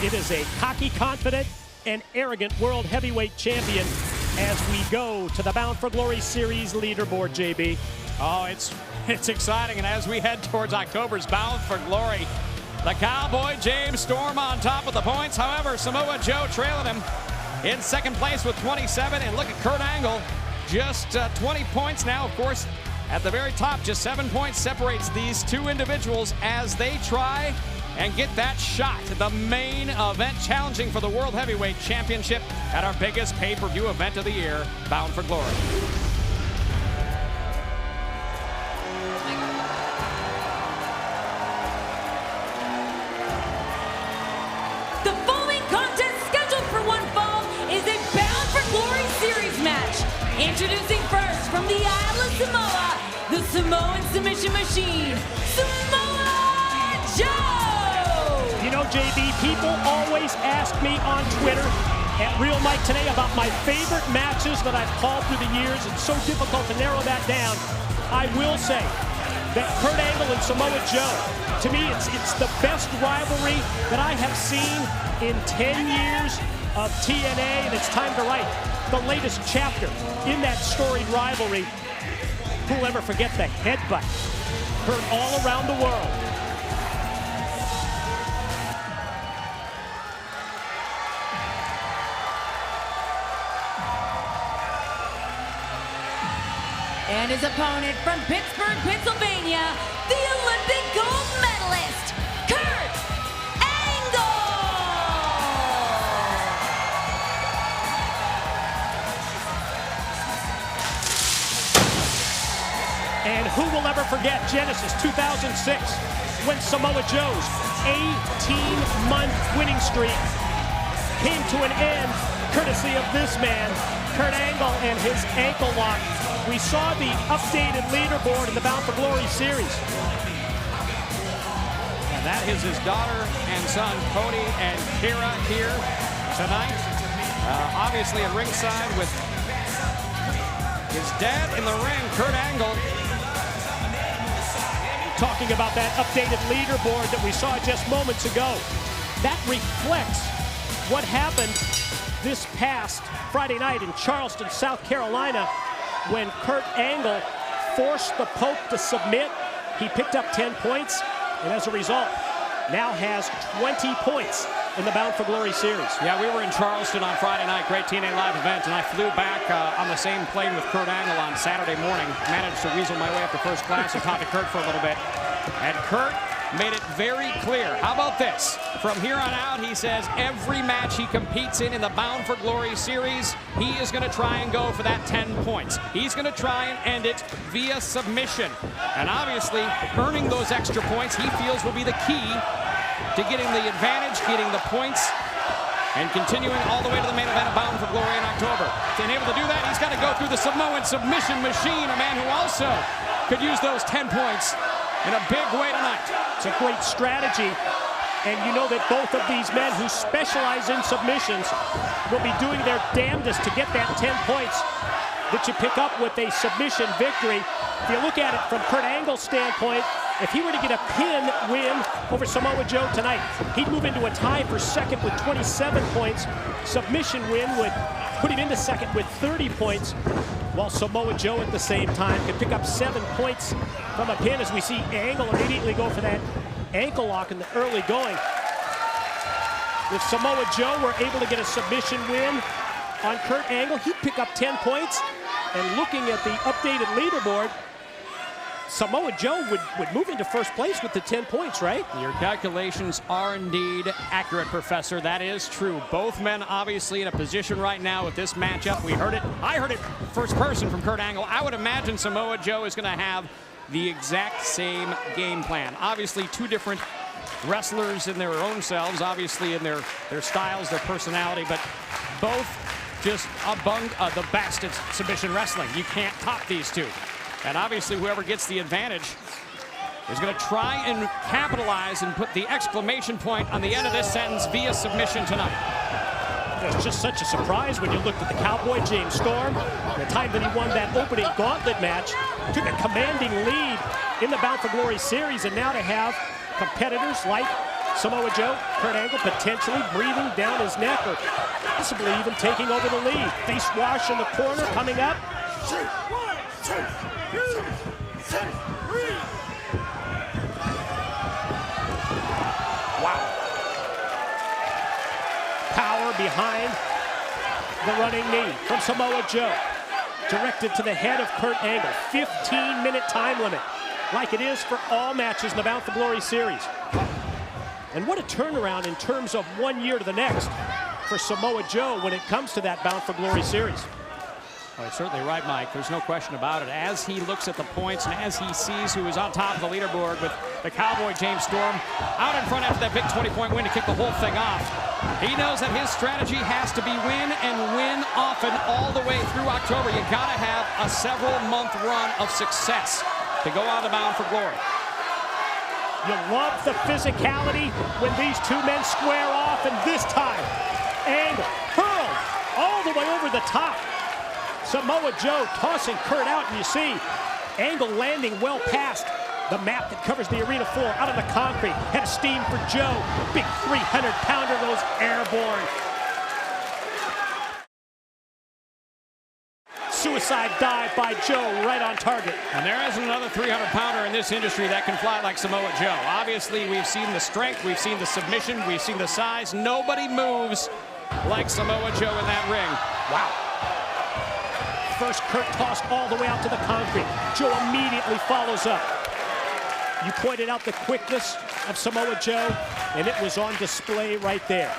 It is a cocky, confident, and arrogant world heavyweight champion as we go to the Bound for Glory Series leaderboard, JB. Oh, it's exciting, and as we head towards October's Bound for Glory, the Cowboy James Storm on top of the points. However, Samoa Joe trailing him in second place with 27. And look at Kurt Angle, just 20 points now. Of course, at the very top, just 7 points separates these two individuals as they try and get that shot. The main event challenging for the World Heavyweight Championship at our biggest pay-per-view event of the year, Bound for Glory. The following contest scheduled for one fall is a Bound for Glory Series match. Introducing first from the Isle of Samoa, the Samoan submission machine, Samoa Joe! You know, JB, people always ask me on Twitter at Real Mike Today about my favorite matches that I've called through the years. It's so difficult to narrow that down. I will say that Kurt Angle and Samoa Joe, to me, it's the best rivalry that I have seen in 10 years of TNA, and it's time to write the latest chapter in that storied rivalry. Who'll ever forget the headbutt heard all around the world? And his opponent from Pittsburgh, Pennsylvania, the Olympic gold medalist, Kurt Angle! And who will ever forget Genesis 2006, when Samoa Joe's 18-month winning streak came to an end, courtesy of this man, Kurt Angle, and his ankle lock. We saw the updated leaderboard in the Bound for Glory series. And that is his daughter and son, Cody and Kira, here tonight. Obviously at ringside with his dad in the ring, Kurt Angle. Talking about that updated leaderboard that we saw just moments ago. That reflects what happened this past Friday night in Charleston, South Carolina, when Kurt Angle forced the Pope to submit. He picked up 10 points, and as a result, now has 20 points in the Bound for Glory series. Yeah, we were in Charleston on Friday night, great TNA live event, and I flew back on the same plane with Kurt Angle on Saturday morning. Managed to weasel my way up to first class and talk to Kurt for a little bit. And Kurt made it very clear. How about this? From here on out, he says every match he competes in the Bound for Glory series, he is going to try and go for that 10 points. He's going to try and end it via submission. And obviously, earning those extra points, he feels will be the key to getting the advantage, getting the points, and continuing all the way to the main event of Bound for Glory in October. Being able to do that, he's got to go through the Samoan submission machine, a man who also could use those 10 points in a big way tonight. It's a great strategy, and you know that both of these men who specialize in submissions will be doing their damnedest to get that 10 points that you pick up with a submission victory. If you look at it from Kurt Angle's standpoint, if he were to get a pin win over Samoa Joe tonight, he'd move into a tie for second with 27 points. Submission win would put him into second with 30 points, while Samoa Joe at the same time could pick up 7 points from a pin, as we see Angle immediately go for that ankle lock in the early going. If Samoa Joe were able to get a submission win on Kurt Angle, he'd pick up 10 points. And looking at the updated leaderboard, Samoa Joe would move into first place with the 10 points, right? Your calculations are indeed accurate, Professor. That is true. Both men obviously in a position right now with this matchup. We heard it. I heard it first person from Kurt Angle. I would imagine Samoa Joe is going to have the exact same game plan. Obviously, two different wrestlers in their own selves, obviously in their styles, their personality, but both just among the best at submission wrestling. You can't top these two. And obviously, whoever gets the advantage is going to try and capitalize and put the exclamation point on the end of this sentence via submission tonight. It's just such a surprise when you looked at the Cowboy James Storm. The time that he won that opening gauntlet match, took a commanding lead in the Bound for Glory series, and now to have competitors like Samoa Joe, Kurt Angle potentially breathing down his neck or possibly even taking over the lead. Face wash in the corner coming up. Wow. Power behind the running knee from Samoa Joe. Directed to the head of Kurt Angle. 15-minute time limit, like it is for all matches in the Bound for Glory series. And what a turnaround in terms of 1 year to the next for Samoa Joe when it comes to that Bound for Glory series. Well, you're certainly right, Mike. There's no question about it. As he looks at the points and as he sees who is on top of the leaderboard with the Cowboy James Storm out in front after that big 20-point win to kick the whole thing off, he knows that his strategy has to be win and win often all the way through October. You got to have a several-month run of success to go on the Bound for Glory. You love the physicality when these two men square off, and this time, Angle hurled all the way over the top. Samoa Joe tossing Kurt out, and you see Angle landing well past the mat that covers the arena floor, out on the concrete. Head of steam for Joe. Big 300-pounder goes airborne. Suicide dive by Joe, right on target. And there isn't another 300-pounder in this industry that can fly like Samoa Joe. Obviously, we've seen the strength, we've seen the submission, we've seen the size. Nobody moves like Samoa Joe in that ring. Wow. First, Kurt tossed all the way out to the concrete. Joe immediately follows up. You pointed out the quickness of Samoa Joe, and it was on display right there.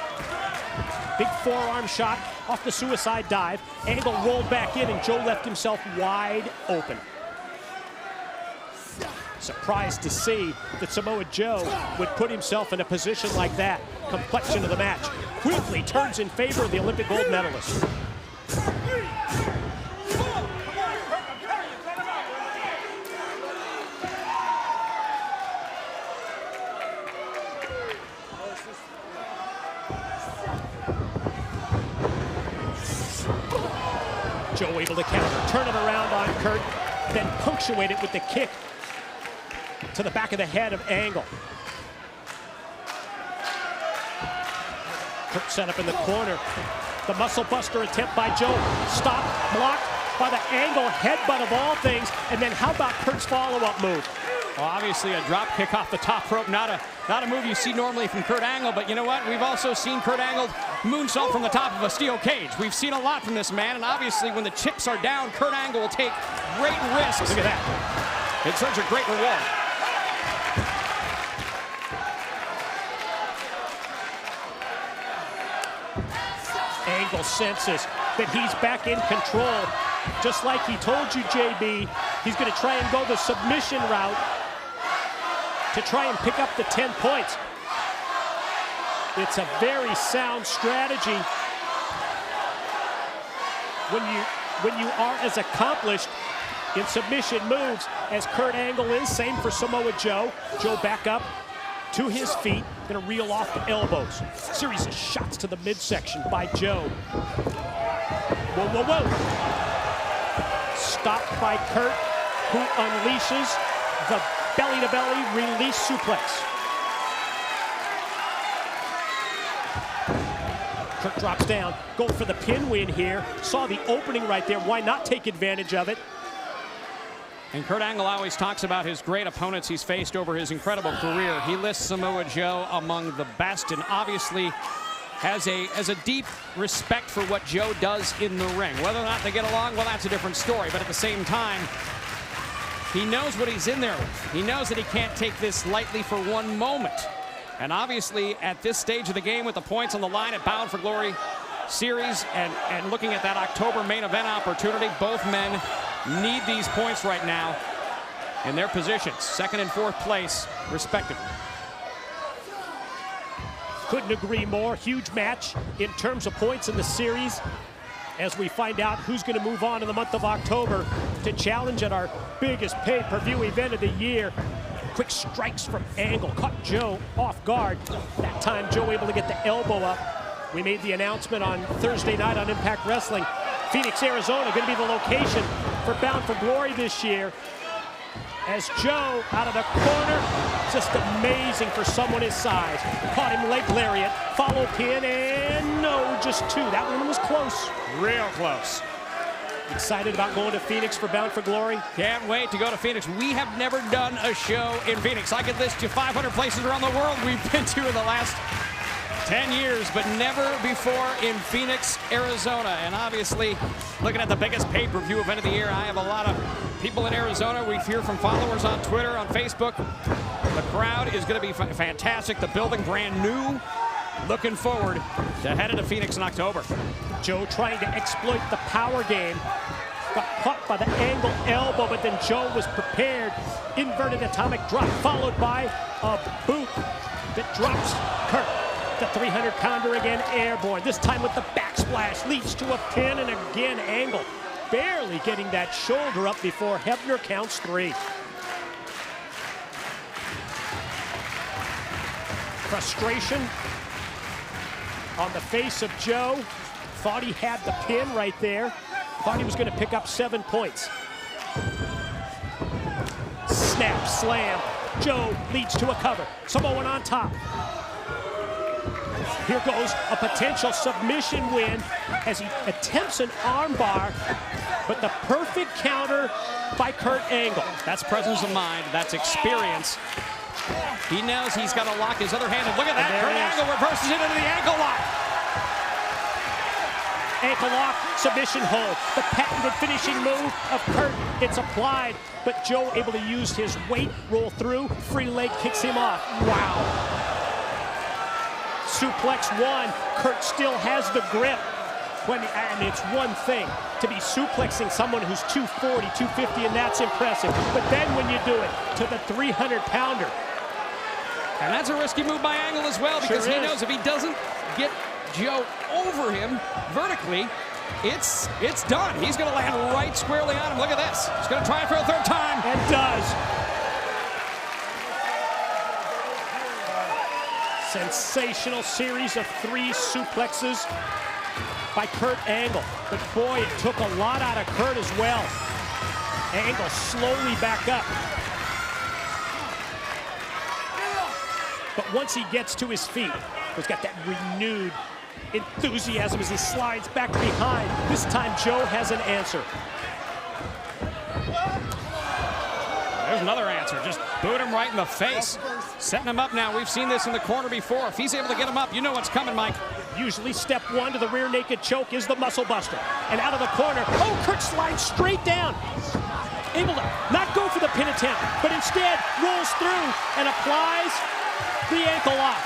Big forearm shot off the suicide dive. Angle rolled back in, and Joe left himself wide open. Surprised to see that Samoa Joe would put himself in a position like that. Complexion of the match quickly turns in favor of the Olympic gold medalist. Joe able to counter, turn it around on Kurt, then punctuate it with the kick to the back of the head of Angle. Kurt set up in the corner. The muscle buster attempt by Joe. Stopped, blocked by the Angle headbutt of all things. And then how about Kurt's follow-up move? Well, obviously a drop kick off the top rope, not a move you see normally from Kurt Angle, but you know what? We've also seen Kurt Angle moonsault from the top of a steel cage. We've seen a lot from this man, and obviously when the chips are down, Kurt Angle will take great risks. Look at that. It's such a great reward. Angle senses that he's back in control. Just like he told you, JB, he's going to try and go the submission route to try and pick up the 10 points. It's a very sound strategy when you are as accomplished in submission moves as Kurt Angle is. Same for Samoa Joe. Joe back up to his feet, gonna reel off the elbows. Series of shots to the midsection by Joe. Whoa, whoa, whoa. Stopped by Kurt, who unleashes the belly-to-belly release suplex. Kurt drops down, going for the pin win here. Saw the opening right there. Why not take advantage of it? And Kurt Angle always talks about his great opponents he's faced over his incredible career. He lists Samoa Joe among the best, and obviously has a deep respect for what Joe does in the ring. Whether or not they get along, well, that's a different story. But at the same time, he knows what he's in there with. He knows that he can't take this lightly for one moment. And obviously, at this stage of the game, with the points on the line at Bound for Glory series and looking at that October main event opportunity, both men need these points right now in their positions, second and fourth place, respectively. Couldn't agree more. Huge match in terms of points in the series as we find out who's going to move on in the month of October to challenge at our biggest pay-per-view event of the year. Quick strikes from Angle, caught Joe off guard. That time, Joe able to get the elbow up. We made the announcement on Thursday night on Impact Wrestling. Phoenix, Arizona, going to be the location for Bound for Glory this year. as Joe out of the corner. Just amazing for someone his size. Caught him leg lariat, follow pin, and no, just two. That one was close. Real close. Excited about going to Phoenix for Bound for Glory? Can't wait to go to Phoenix. We have never done a show in Phoenix. I could list you 500 places around the world we've been to in the last 10 years, but never before in Phoenix, Arizona. And obviously, looking at the biggest pay-per-view event of the year, I have a lot of people in Arizona. We hear from followers on Twitter, on Facebook. The crowd is going to be fantastic. The building brand new. Looking forward to heading to Phoenix in October. Joe trying to exploit the power game. Got caught by the angle elbow, but then Joe was prepared. Inverted atomic drop, followed by a boot that drops Kurt. The 300-pounder again airborne. This time with the backsplash, leads to a pin, and again Angle barely getting that shoulder up before Hebner counts 3. Frustration on the face of Joe. Thought he had the pin right there. Thought he was going to pick up 7 points. Snap, slam. Joe leads to a cover. Samoan on top. Here goes a potential submission win as he attempts an armbar, but the perfect counter by Kurt Angle. That's presence of mind. That's experience. He knows he's got to lock his other hand. And look at that. Kurt Angle reverses it into the ankle lock. Ankle lock, submission hold. The patented finishing move of Kurt. It's applied, but Joe able to use his weight, roll through. Free leg kicks him off. Wow. Suplex 1. Kurt still has the grip. I mean, it's one thing to be suplexing someone who's 240, 250, and that's impressive. But then when you do it to the 300-pounder. And that's a risky move by Angle as well, because he knows if he doesn't get Joe over him vertically, it's done. He's going to land right squarely on him. Look at this. He's going to try it for a 3rd time. And does. Sensational series of 3 suplexes by Kurt Angle. But boy, it took a lot out of Kurt as well. Angle slowly back up. But once he gets to his feet, he's got that renewed enthusiasm as he slides back behind. This time Joe has an answer. There's another answer. Just boot him right in the face. Setting him up now. We've seen this in the corner before. If he's able to get him up, you know what's coming, Mike. Usually step 1 to the rear naked choke is the muscle buster. And out of the corner, oh, Kurt slides straight down. Able to not go for the pin attempt, but instead rolls through and applies the ankle lock.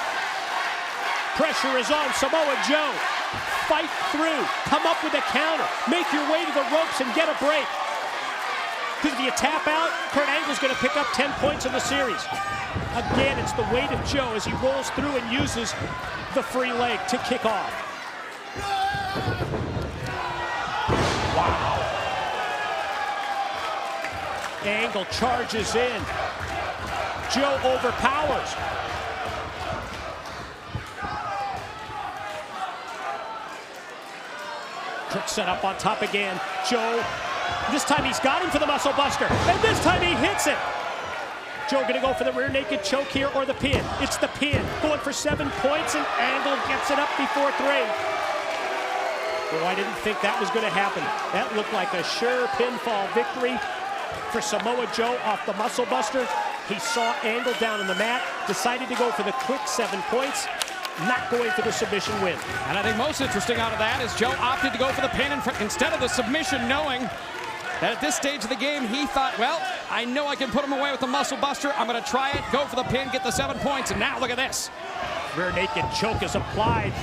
Pressure is on Samoa Joe. Fight through, come up with a counter, make your way to the ropes and get a break. Because if you tap out, Kurt Angle's going to pick up 10 points in the series. Again, it's the weight of Joe as he rolls through and uses the free leg to kick off. Wow. Angle charges in. Joe overpowers. Kurt set up on top again. Joe, this time he's got him for the muscle buster, and this time he hits it. Joe gonna go for the rear naked choke here or the pin. It's the pin, going for 7 points, and Angle gets it up before 3. Oh, I didn't think that was gonna happen. That looked like a sure pinfall victory for Samoa Joe off the muscle buster. He saw Angle down on the mat, decided to go for the quick 7 points, not going for the submission win. And I think most interesting out of that is Joe opted to go for the pin instead of the submission, knowing that at this stage of the game, he thought, well, I know I can put him away with the muscle buster. I'm going to try it, go for the pin, get the 7 points, and now look at this. Rear naked choke is applied.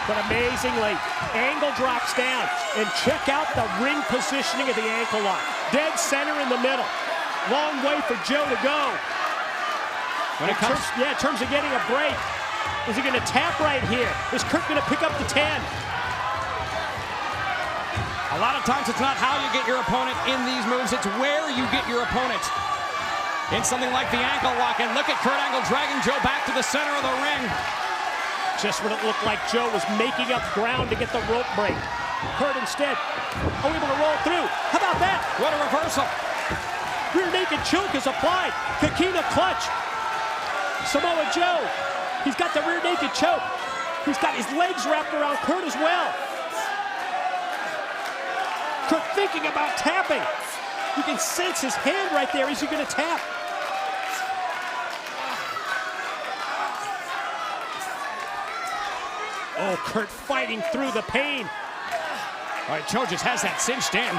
But amazingly, Angle drops down, and check out the ring positioning of the ankle lock. Dead center in the middle. Long way for Joe to go. In terms of getting a break, is he going to tap right here? Is Kurt going to pick up the 10? A lot of times it's not how you get your opponent in these moves, it's where you get your opponent. In something like the ankle lock, and look at Kurt Angle dragging Joe back to the center of the ring. Just when it looked like Joe was making up ground to get the rope break. Kurt instead, able to roll through. How about that? What a reversal. Rear naked choke is applied. Coquina clutch. Samoa Joe, he's got the rear naked choke. He's got his legs wrapped around Kurt as well. Kurt thinking about tapping. You can sense his hand right there. Is he going to tap? Oh, Kurt fighting through the pain. All right, Joe just has that cinched in.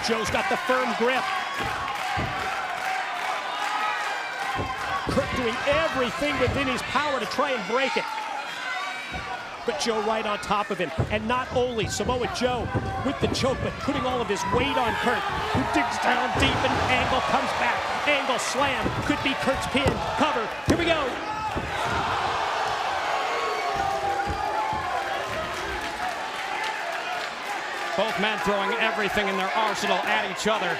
Joe's got the firm grip. Kurt doing everything within his power to try and break it. But Joe right on top of him. And not only Samoa Joe with the choke, but putting all of his weight on Kurt, who digs down deep and Angle comes back. Angle slam, could be Kurt's pin, cover. Here we go. Both men throwing everything in their arsenal at each other.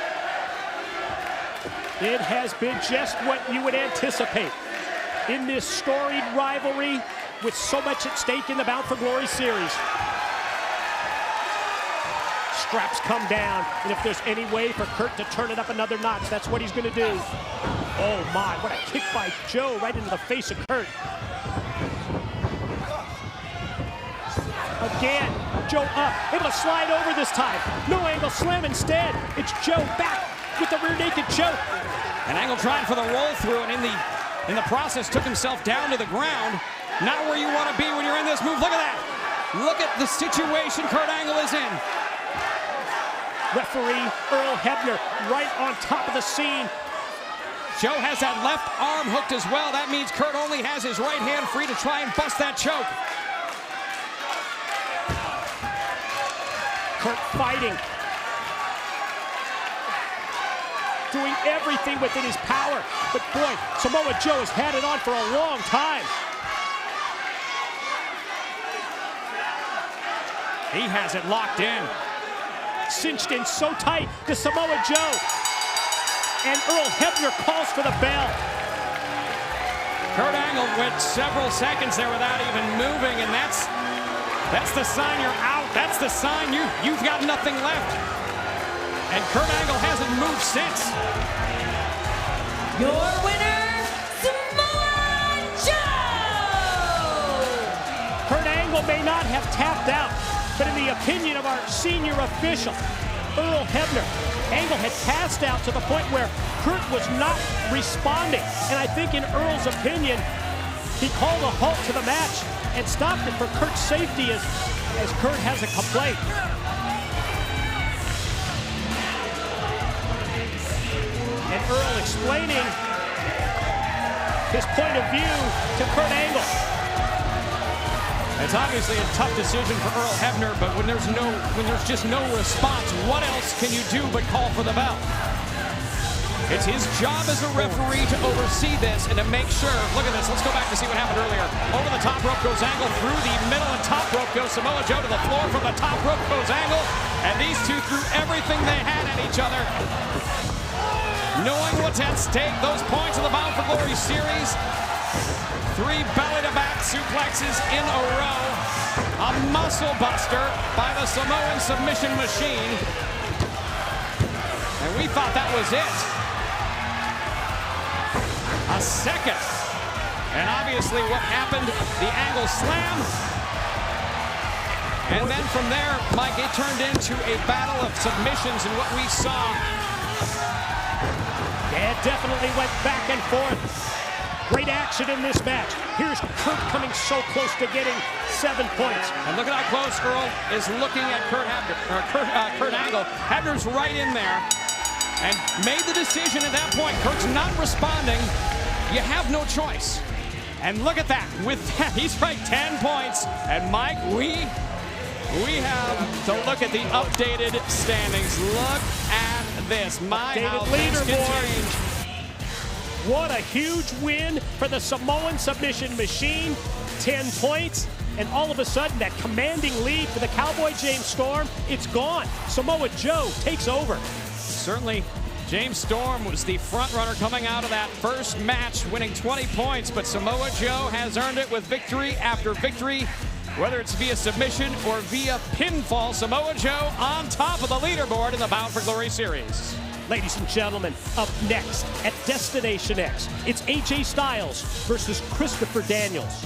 It has been just what you would anticipate in this storied rivalry with so much at stake in the Bound for Glory series. Straps come down, and if there's any way for Kurt to turn it up another notch, that's what he's gonna do. Oh my, what a kick by Joe right into the face of Kurt. Again, Joe up, able to slide over this time. No Angle slam instead. It's Joe back with the rear naked choke. And Angle trying for the roll through, and in the process took himself down to the ground. Not where you want to be when you're in this move. Look at that. Look at the situation Kurt Angle is in. Referee 𝗚𝗹cy right on top of the scene. Joe has that left arm hooked as well. That means Kurt only has his right hand free to try and bust that choke. Kurt fighting. Doing everything within his power. But boy, Samoa Joe has had it on for a long time. He has it locked in. Cinched in so tight to Samoa Joe. And 𝗚𝗹cy calls for the bell. Kurt Angle went several seconds there without even moving, and that's the sign you're out. That's the sign you've got nothing left. And Kurt Angle hasn't moved since. Your winner, Samoa Joe! Kurt Angle may not have tapped out, but in the opinion of our senior official, 𝗚𝗹cy, Angle had passed out to the point where Kurt was not responding. And I think in Earl's opinion, he called a halt to the match and stopped it for Kurt's safety as Kurt has a complaint. And Earl explaining his point of view to Kurt Angle. It's obviously a tough decision for 𝗚𝗹cy, but when there's just no response, what else can you do but call for the bell? It's his job as a referee to oversee this and to make sure. Look at this. Let's go back to see what happened earlier. Over the top rope goes Angle. Through the middle and top rope goes Samoa Joe to the floor. From the top rope goes Angle. And these two threw everything they had at each other. Knowing what's at stake, those points of the Bound for Glory series. 3 belly-to-back suplexes in a row. A muscle buster by the Samoan submission machine. And we thought that was it. A second. And obviously what happened, the Angle slam. And then from there, Mike, it turned into a battle of submissions, and what we saw. Yeah, it definitely went back and forth. Great action in this match. Here's Kurt coming so close to getting 7 points. And look at how close Earl is looking at Kurt Angle. Hebner's right in there and made the decision at that point. Kurt's not responding. You have no choice. And look at that. With that, he's right, 10 points. And Mike, we have to look at the updated standings. Look at this. My, how things can change. What a huge win for the Samoan submission machine. 10 points, and all of a sudden that commanding lead for the Cowboy James Storm, it's gone. Samoa Joe takes over. Certainly, James Storm was the front runner coming out of that first match, winning 20 points, but Samoa Joe has earned it with victory after victory Whether it's via submission or via pinfall, Samoa Joe on top of the leaderboard in the Bound for Glory series. Ladies and gentlemen, up next at Destination X, it's AJ Styles versus Christopher Daniels.